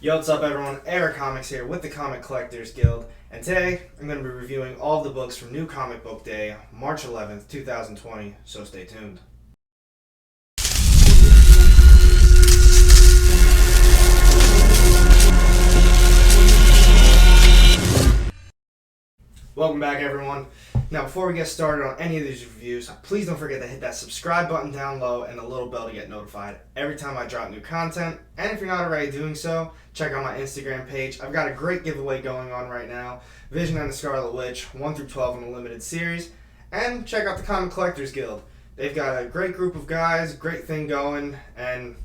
Yo, what's up everyone? Eric Comics here with the Comic Collectors Guild, and today I'm going to be reviewing all of the books from New Comic Book Day, March 11th, 2020, so stay tuned. Welcome back everyone. Now before we get started on any of these reviews, please don't forget to hit that subscribe button down low and the little bell to get notified every time I drop new content. And if you're not already doing so, check out my Instagram page. I've got a great giveaway going on right now. Vision and the Scarlet Witch, 1 through 12 in a limited series. And check out the Comic Collectors Guild. They've got a great group of guys, great thing going, and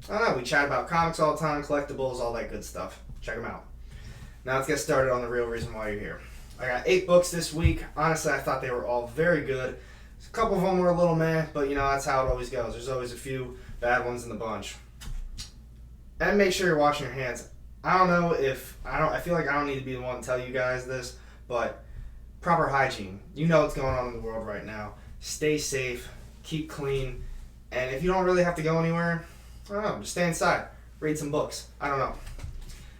I don't know, we chat about comics all the time, collectibles, all that good stuff. Check them out. Now let's get started on the real reason why you're here. I got 8 books this week. Honestly, I thought they were all very good. A couple of them were a little meh, but you know, that's how it always goes. There's always a few bad ones in the bunch. And make sure you're washing your hands. I don't know if, I feel like I don't need to be the one to tell you guys this, but proper hygiene. You know what's going on in the world right now. Stay safe, keep clean, and if you don't really have to go anywhere, I don't know, just stay inside. Read some books. I don't know.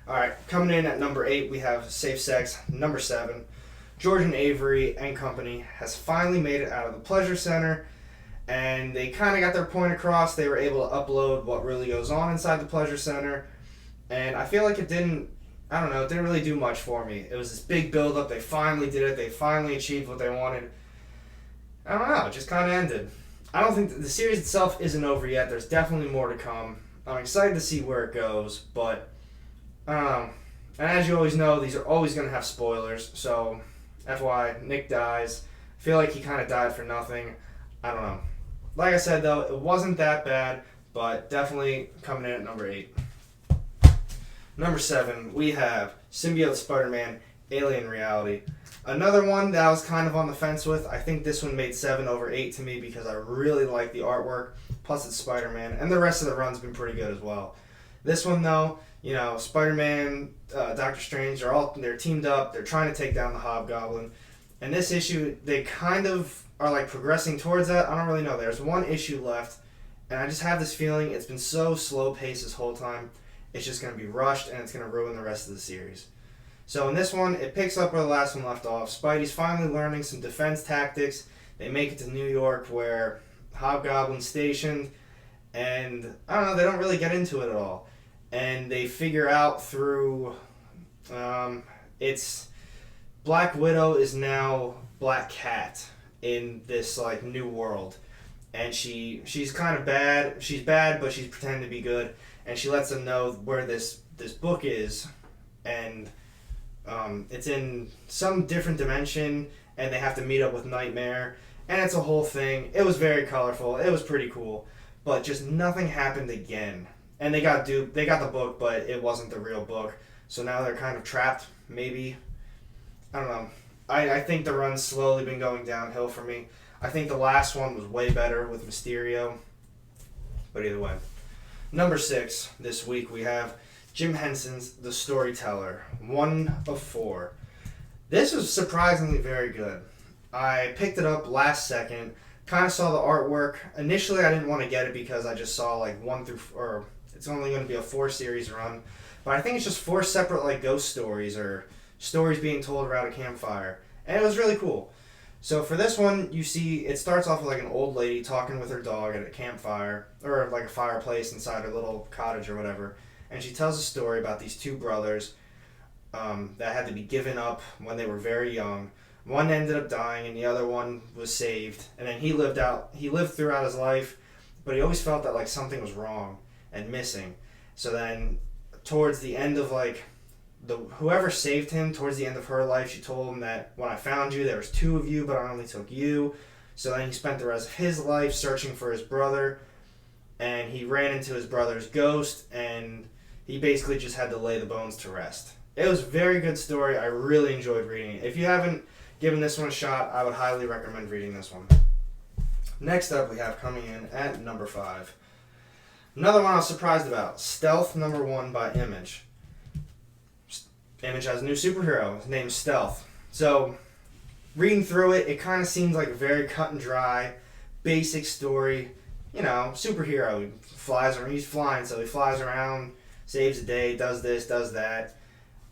Alright, coming in at number 8, we have Safe Sex. Number 7, George and Avery and Company has finally made it out of the Pleasure Center, and they kind of got their point across. They were able to upload what really goes on inside the Pleasure Center, and I feel like it didn't really do much for me. It was this big build-up. They finally did it. They finally achieved what they wanted. I don't know, it just kind of ended. I don't think the series itself isn't over yet. There's definitely more to come. I'm excited to see where it goes, but I don't know. And as you always know, these are always going to have spoilers. So, FYI, Nick dies. I feel like he kind of died for nothing. I don't know. Like I said, though, it wasn't that bad, but definitely coming in at number 8. Number 7, we have Symbiote Spiderman, Alien Reality. Another one that I was kind of on the fence with. I think this one made 7 over 8 to me because I really like the artwork. Plus, it's Spider-Man, and the rest of the run's been pretty good as well. This one, though, you know, Spider-Man, Doctor Strange, they're teamed up. They're trying to take down the Hobgoblin. And this issue, they kind of are like progressing towards that. I don't really know. There's one issue left, and I just have this feeling it's been so slow-paced this whole time. It's just going to be rushed, and it's going to ruin the rest of the series. So in this one, it picks up where the last one left off. Spidey's finally learning some defense tactics. They make it to New York where Hobgoblin's stationed, and I don't know, they don't really get into it at all. And they figure out through it's Black Widow is now Black Cat in this like new world, and she's kind of bad. She's bad, but she's pretending to be good, and she lets them know where this book is, and it's in some different dimension, and they have to meet up with Nightmare, and it's a whole thing. It was very colorful. It was pretty cool, but just nothing happened again. And they got duped. They got the book, but it wasn't the real book. So now they're kind of trapped, maybe. I don't know. I think the run's slowly been going downhill for me. I think the last one was way better with Mysterio. But either way. Number 6, this week we have Jim Henson's The Storyteller, 1 of 4. This was surprisingly very good. I picked it up last second, kind of saw the artwork. Initially I didn't want to get it because I just saw like 1 through, or it's only going to be a 4 series run, but I think it's just 4 separate like ghost stories or stories being told around a campfire, and it was really cool. So for this one, you see it starts off with like an old lady talking with her dog at a campfire, or like a fireplace inside her little cottage or whatever, and she tells a story about these 2 brothers that had to be given up when they were very young. One ended up dying and the other one was saved, and then he lived throughout his life, but he always felt that like something was wrong and missing. So then towards the end of like whoever saved him, towards the end of her life, she told him that when I found you there was 2 of you, but I only took you. So then he spent the rest of his life searching for his brother, and he ran into his brother's ghost, and he basically just had to lay the bones to rest. It was a very good story. I really enjoyed reading it. If you haven't given this one a shot, I would highly recommend reading this one. Next up, we have coming in at number 5. Another one I was surprised about. Stealth number 1 by Image. Image has a new superhero. His name's Stealth. So, reading through it, it kind of seems like a very cut and dry, basic story. You know, superhero. He's flying, so he flies around saves the day, does this, does that,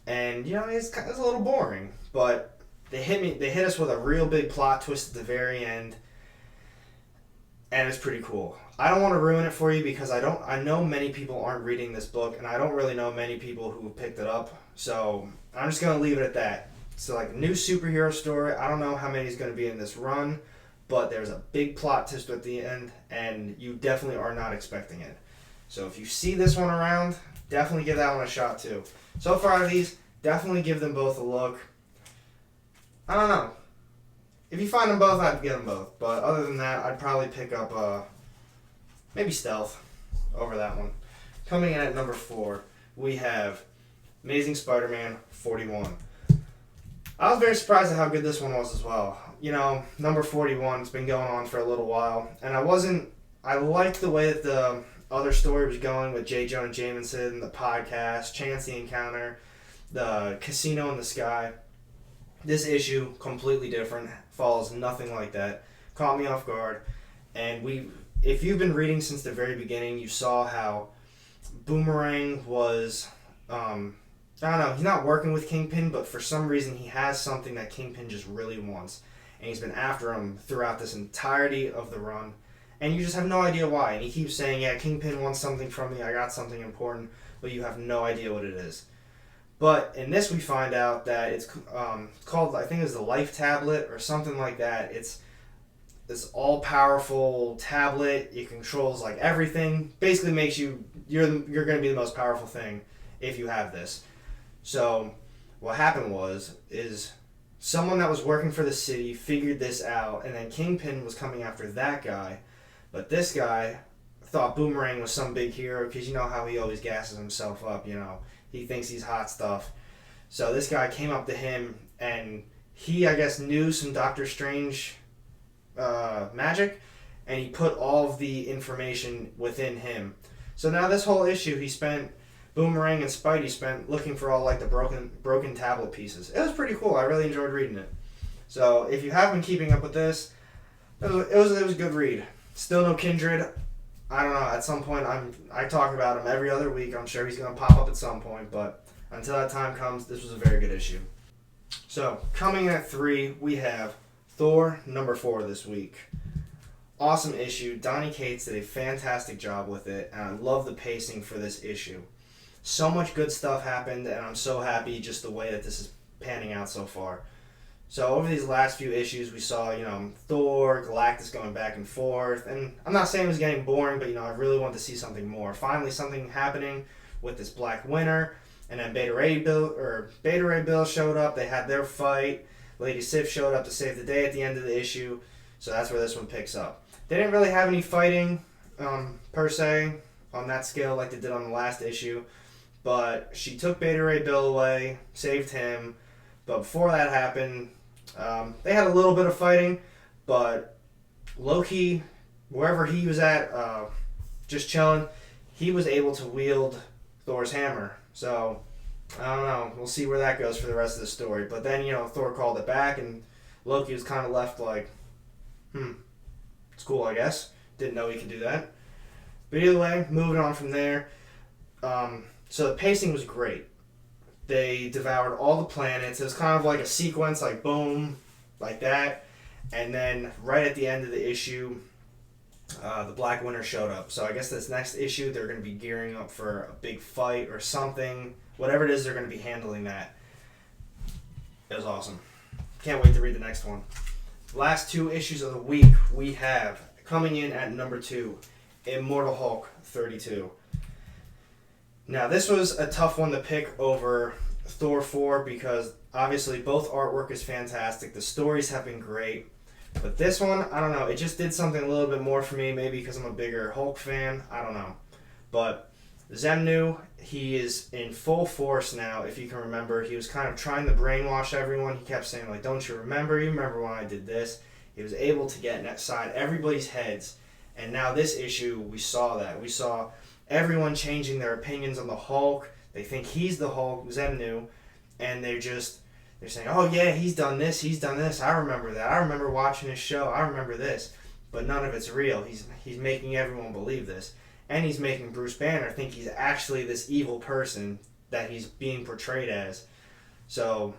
and it's a little boring. But they hit us with a real big plot twist at the very end, and it's pretty cool. I don't want to ruin it for you because I know many people aren't reading this book, and I don't really know many people who picked it up, so I'm just gonna leave it at that. So like a new superhero story. I don't know how many is going to be in this run, but there's a big plot twist at the end, and you definitely are not expecting it. So if you see this one around, definitely give that one a shot too. So far, these, definitely give them both a look. I don't know. If you find them both, I'd get them both. But other than that, I'd probably pick up maybe Stealth over that one. Coming in at number 4, we have Amazing Spider-Man 41. I was very surprised at how good this one was as well. Number 41, it's been going on for a little while, and I liked the way that the other story was going with J. Jonah Jameson, the podcast, Chance the Encounter, the Casino in the Sky. This issue, completely different, follows nothing like that. Caught me off guard, and if you've been reading since the very beginning, you saw how Boomerang was, I don't know, he's not working with Kingpin, but for some reason he has something that Kingpin just really wants. And he's been after him throughout this entirety of the run. And you just have no idea why. And he keeps saying, yeah, Kingpin wants something from me, I got something important, but you have no idea what it is. But in this we find out that it's called, I think it was the Life Tablet or something like that. It's this all-powerful tablet. It controls like everything. Basically makes you're going to be the most powerful thing if you have this. So what happened is someone that was working for the city figured this out, and then Kingpin was coming after that guy. But this guy thought Boomerang was some big hero because you know how he always gasses himself up, He thinks he's hot stuff. So this guy came up to him, and he, I guess, knew some Doctor Strange magic, and he put all of the information within him. So now this whole issue, Boomerang and Spidey spent looking for all like the broken tablet pieces. It was pretty cool. I really enjoyed reading it. So if you have been keeping up with this, it was a good read. Still no Kindred. I don't know. At some point, I talk about him every other week. I'm sure he's gonna pop up at some point. But until that time comes, this was a very good issue. So coming in at 3, we have Thor number 4 this week. Awesome issue. Donny Cates did a fantastic job with it, and I love the pacing for this issue. So much good stuff happened, and I'm so happy just the way that this is panning out so far. So over these last few issues, we saw, Thor, Galactus going back and forth, and I'm not saying it was getting boring, but, I really wanted to see something more. Finally, something happening with this Black Winter, and then Beta Ray Bill showed up. They had their fight. Lady Sif showed up to save the day at the end of the issue, so that's where this one picks up. They didn't really have any fighting, per se, on that scale like they did on the last issue. But she took Beta Ray Bill away, saved him. But before that happened, they had a little bit of fighting. But Loki, wherever he was at, just chilling, he was able to wield Thor's hammer. So, I don't know. We'll see where that goes for the rest of the story. But then, Thor called it back, and Loki was kind of left like, it's cool, I guess. Didn't know he could do that. But either way, moving on from there. So the pacing was great. They devoured all the planets. It was kind of like a sequence, like boom, like that. And then right at the end of the issue, the Black Winter showed up. So I guess this next issue, they're going to be gearing up for a big fight or something. Whatever it is, they're going to be handling that. It was awesome. Can't wait to read the next one. Last 2 issues of the week, we have, coming in at number 2, Immortal Hulk 32. Now, this was a tough one to pick over Thor 4 because obviously both artwork is fantastic. The stories have been great. But this one, I don't know. It just did something a little bit more for me, maybe because I'm a bigger Hulk fan. I don't know. But Zemnu, he is in full force now, if you can remember. He was kind of trying to brainwash everyone. He kept saying, like, don't you remember? You remember when I did this? He was able to get inside everybody's heads. And now this issue, we saw that. We saw everyone changing their opinions on the Hulk. They think he's the Hulk, Zemnu, and they're saying, oh yeah, he's done this, I remember that, I remember watching his show, I remember this. But none of it's real. He's making everyone believe this. and he's making Bruce Banner think he's actually this evil person that he's being portrayed as. So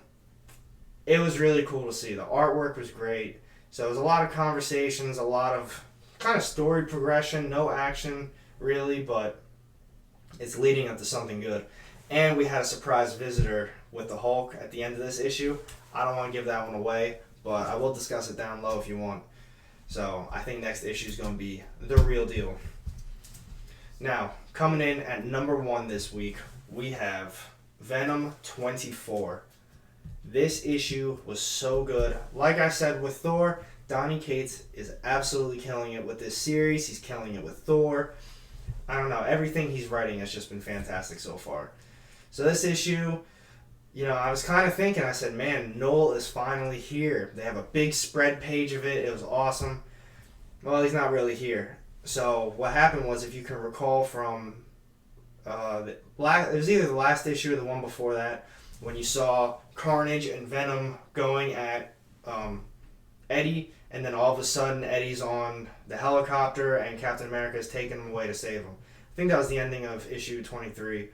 it was really cool to see. The artwork was great. So it was a lot of conversations, a lot of kind of story progression, no action really, but it's leading up to something good. And we had a surprise visitor with the Hulk at the end of this issue. I don't want to give that one away, but I will discuss it down low if you want. So I think next issue is going to be the real deal. Now, coming in at number 1 this week, we have Venom 24. This issue was so good. Like I said with Thor, Donny Cates is absolutely killing it with this series. He's killing it with Thor. I don't know. Everything he's writing has just been fantastic so far. So this issue, I was kind of thinking, I said, man, Noel is finally here. They have a big spread page of it. It was awesome. Well, he's not really here. So what happened was, if you can recall from, it was either the last issue or the one before that, when you saw Carnage and Venom going at Eddie, and then all of a sudden Eddie's on the helicopter and Captain America is taking him away to save him. I think that was the ending of issue 23.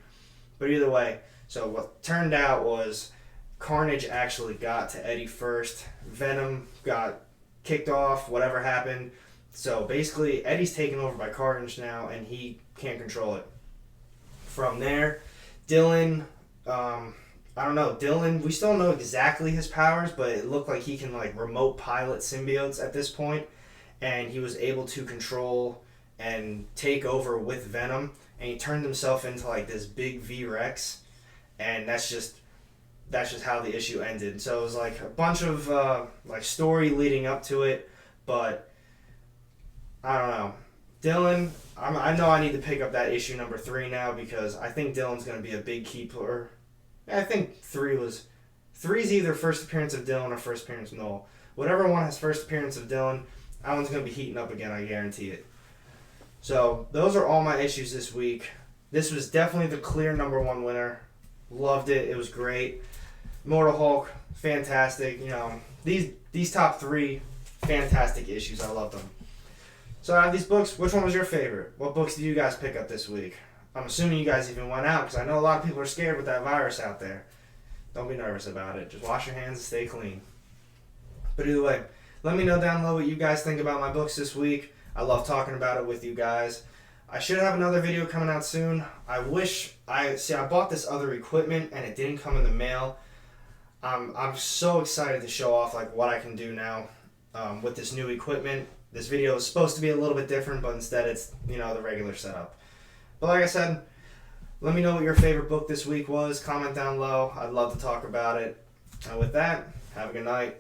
But either way, so what turned out was Carnage actually got to Eddie first. Venom got kicked off, whatever happened. So basically, Eddie's taken over by Carnage now, and he can't control it. From there, Dylan, I don't know, Dylan, we still don't know exactly his powers, but it looked like he can remote pilot symbiotes at this point, and he was able to control and take over with Venom, and he turned himself into this big V-Rex, and that's just how the issue ended. So it was a bunch of story leading up to it, but I don't know. Dylan, I know I need to pick up that issue number 3 now, because I think Dylan's going to be a big key player. I think 3's either first appearance of Dylan or first appearance of Noel. Whatever one has first appearance of Dylan, that one's going to be heating up again, I guarantee it. So those are all my issues this week. This was definitely the clear number 1 winner. Loved it. It was great. Immortal Hulk, fantastic. These top 3 fantastic issues. I love them. So out of these books, which one was your favorite? What books did you guys pick up this week? I'm assuming you guys even went out, because I know a lot of people are scared with that virus out there. Don't be nervous about it. Just wash your hands and stay clean. But either way, let me know down below what you guys think about my books this week. I love talking about it with you guys. I should have another video coming out soon. I bought this other equipment and it didn't come in the mail. I'm so excited to show off what I can do now with this new equipment. This video is supposed to be a little bit different, but instead it's the regular setup. But like I said, let me know what your favorite book this week was. Comment down below. I'd love to talk about it. And with that, have a good night.